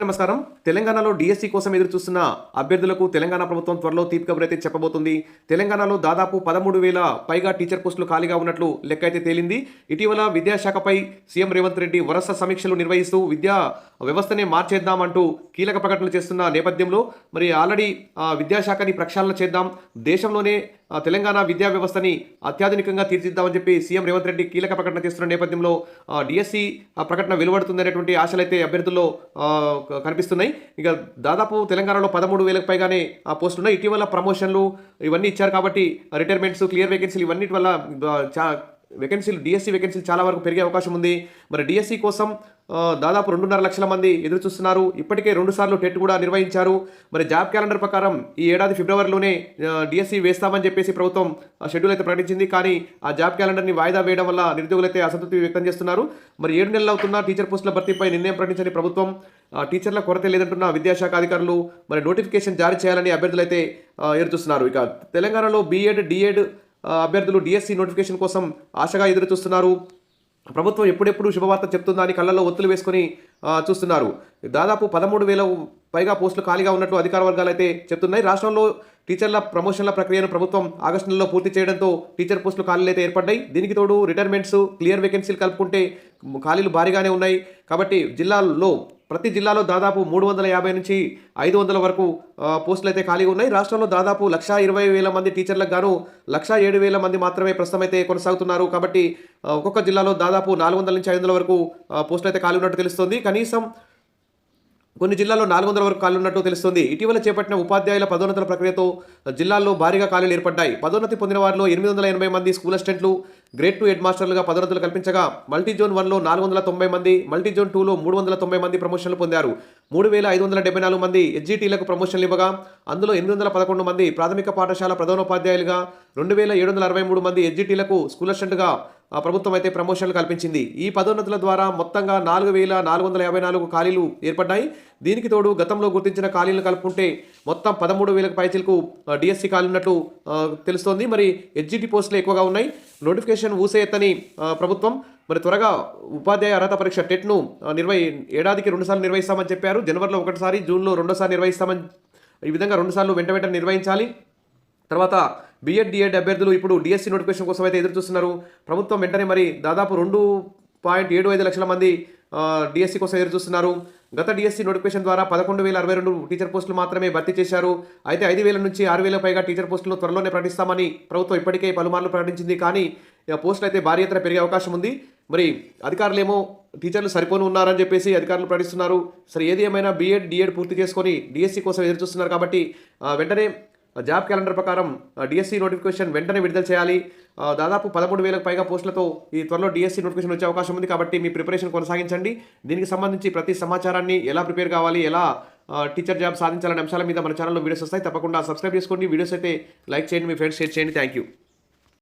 నమస్కారం. తెలంగాణలో డీఎస్సీ కోసం ఎదురు చూస్తున్న అభ్యర్థులకు తెలంగాణ ప్రభుత్వం త్వరలో తీపి కబురైతే చెప్పబోతుంది. తెలంగాణలో దాదాపు 13,000 పైగా టీచర్ పోస్టులు ఖాళీగా ఉన్నట్లు లెక్క అయితే తేలింది. ఇటీవల విద్యాశాఖపై సీఎం రేవంత్ రెడ్డి వరుస సమీక్షలు నిర్వహిస్తూ విద్యా వ్యవస్థనే మార్చేద్దామంటూ కీలక ప్రకటనలు చేస్తున్న నేపథ్యంలో మరి ఆల్రెడీ విద్యాశాఖని ప్రక్షాళన చేద్దాం, దేశంలోనే తెలంగాణ విద్యా వ్యవస్థని అత్యాధునికంగా తీర్చిద్దామని చెప్పి సీఎం రేవంత్ రెడ్డి కీలక ప్రకటన చేస్తున్న నేపథ్యంలో డిఎస్సి ప్రకటన వెలువడుతుందనేటువంటి ఆశలైతే అభ్యర్థుల్లో కనిపిస్తున్నాయి. ఇక దాదాపు తెలంగాణలో 13,000కు పైగానే పోస్టులు ఉన్నాయి. ఇటీవల ప్రమోషన్లు ఇవన్నీ ఇచ్చారు కాబట్టి రిటైర్మెంట్స్, క్లియర్ వేకెన్సీలు ఇవన్నిటి వల్ల వేకెన్సీలు డిఎస్సి వేకెన్సీలు చాలా వరకు పెరిగే అవకాశం ఉంది. మరి డిఎస్సి కోసం దాదాపు 2.5 లక్షల మంది ఎదురు చూస్తున్నారు. ఇప్పటికే 2 సార్లు టెట్ కూడా నిర్వహించారు. మరి జాబ్ క్యాలెండర్ ప్రకారం ఈ ఏడాది ఫిబ్రవరిలోనే డిఎస్సి వేస్తామని చెప్పేసి ప్రభుత్వం షెడ్యూల్ అయితే ప్రకటించింది. కానీ ఆ జాబ్ క్యాలెండర్ని వాయిదా వేయడం వల్ల నిరుద్యోగులైతే అసంతృప్తి వ్యక్తం చేస్తున్నారు. మరి 7 నెలలు అవుతున్న టీచర్ పోస్టుల భర్తీపై నిర్ణయం ప్రకటించని ప్రభుత్వం, టీచర్ల కొరత లేదంటున్న విద్యాశాఖ అధికారులు మరి నోటిఫికేషన్ జారీ చేయాలని అభ్యర్థులైతే ఎదురు చూస్తున్నారు. ఇక తెలంగాణలో బీఎడ్, డిఎడ్ అభ్యర్థులు డిఎస్సి నోటిఫికేషన్ కోసం ఆశగా ఎదురు చూస్తున్నారు. ప్రభుత్వం ఎప్పుడెప్పుడు శుభవార్త చెప్తుందా అని కళ్ళల్లో ఒత్తులు వేసుకొని చూస్తున్నారు. దాదాపు 13,000 పైగా పోస్టులు ఖాళీగా ఉన్నట్టు అధికార వర్గాలు అయితే చెప్తున్నాయి. రాష్ట్రంలో టీచర్ల ప్రమోషన్ల ప్రక్రియను ప్రభుత్వం ఆగస్టు నెలలో పూర్తి చేయడంతో టీచర్ పోస్టులు ఖాళీలు అయితే ఏర్పడ్డాయి. దీనికి తోడు రిటైర్మెంట్స్, క్లియర్ వేకెన్సీలు కలుపుకుంటే ఖాళీలు భారీగానే ఉన్నాయి. కాబట్టి ప్రతి జిల్లాలో దాదాపు 350 నుంచి 500 వరకు పోస్టులు అయితే ఖాళీగా ఉన్నాయి. రాష్ట్రంలో దాదాపు 1,20,000 మంది టీచర్లకు గాను 107,000 మంది మాత్రమే ప్రస్తుతం అయితే కొనసాగుతున్నారు. కాబట్టి ఒక్కొక్క జిల్లాలో దాదాపు 400 నుంచి 500 వరకు పోస్టులు అయితే ఖాళీ ఉన్నట్టు తెలుస్తుంది. కనీసం కొన్ని జిల్లాల్లో 400 వరకు ఖాళీ ఉన్నట్టు తెలుస్తుంది. ఇటీవల చేపట్టిన ఉపాధ్యాయుల పదోన్నతుల ప్రక్రియతో జిల్లాల్లో భారీగా ఖాళీలు ఏర్పడ్డాయి. పదోన్నతి పొందిన వారిలో 880 మంది స్కూల్ అసిస్టెంట్లు, గ్రేడ్ 2 హెడ్ మాస్టర్లుగా పదోన్నతులు కల్పించగా మల్టీ జోన్ 1లో 490 మంది, మల్టీ జోన్ 2లో 390 మంది ప్రమోషన్లు పొందారు. 3,574 మంది ఎస్జిటీలకు ప్రమోషన్లు ఇవ్వగా అందులో 811 మంది ప్రాథమిక పాఠశాల ప్రధానోపాధ్యాయులుగా, 2,763 మంది ఎస్జిటీలకు స్కూల్ అసిస్టెంట్గా ప్రభుత్వం అయితే ప్రమోషన్లు కల్పించింది. ఈ పదోన్నతుల ద్వారా మొత్తంగా 4,454 ఖాళీలు ఏర్పడ్డాయి. దీనికి తోడు గతంలో గుర్తించిన ఖాళీలను కలుపుకుంటే మొత్తం 13,000 పైచిలకు డిఎస్సి ఖాళీ ఉన్నట్లు తెలుస్తోంది. మరి ఎస్జిటి పోస్టులు ఎక్కువగా ఉన్నాయి. నోటిఫికేషన్ ఊసేయత్తని ప్రభుత్వం మరి త్వరగా ఉపాధ్యాయ అర్హత పరీక్ష టెట్ను ఏడాదికి 2 సార్లు నిర్వహిస్తామని చెప్పారు. జనవరిలో ఒకసారి, జూన్లో 2వ సారి నిర్వహిస్తామని, ఈ విధంగా 2 సార్లు వెంట నిర్వహించాలి. తర్వాత బీఎడ్, డిఎడ్ అభ్యర్థులు ఇప్పుడు డిఎస్సి నోటిఫికేషన్ కోసం అయితే ఎదురు చూస్తున్నారు. ప్రభుత్వం వెంటనే మరి దాదాపు 2.75 లక్షల మంది డిఎస్సి కోసం ఎదురు చూస్తున్నారు. గత డిఎస్సి నోటిఫికేషన్ ద్వారా 11,062 టీచర్ పోస్టులు మాత్రమే భర్తీ చేశారు. అయితే 5,000 నుంచి 6,000 పైగా టీచర్ పోస్టులను త్వరలోనే ప్రకటిస్తామని ప్రభుత్వం ఇప్పటికే పలుమార్లు ప్రకటించింది. కానీ పోస్టులు అయితే భారీ ఎత్తున పెరిగే అవకాశం ఉంది. మరి అధికారులేమో టీచర్లు సరిపోను ఉన్నారని చెప్పేసి అధికారులు ప్రకటిస్తున్నారు. సరే, ఏది ఏమైనా బీఎడ్, డిఎడ్ పూర్తి చేసుకొని డిఎస్సి కోసం ఎదురు చూస్తున్నారు. కాబట్టి వెంటనే జాబ్ క్యాలెండర్ ప్రకారం డిఎస్సి నోటిఫికేషన్ వెంటనే విడుదల చేయాలి. దాదాపు 13,000 పైగా పోస్టులతో ఈ త్వరలో డిఎస్సి నోటిఫికేషన్ వచ్చే అవకాశం ఉంది. కాబట్టి మీ ప్రిపరేషన్ కొనసాగించండి. దీనికి సంబంధించి ప్రతి సమాచారాన్ని ఎలా ప్రిపేర్ కావాలి, ఎలా టీచర్ జాబ్ సాధించాలనే అంశాల మీద మన ఛానల్లో వీడియోస్ వస్తాయి. తప్పకుండా సబ్స్క్రైబ్ చేసుకోండి. వీడియోస్ అయితే లైక్ చేయండి, మీ ఫ్రెండ్స్ షేర్ చేయండి. Thank you.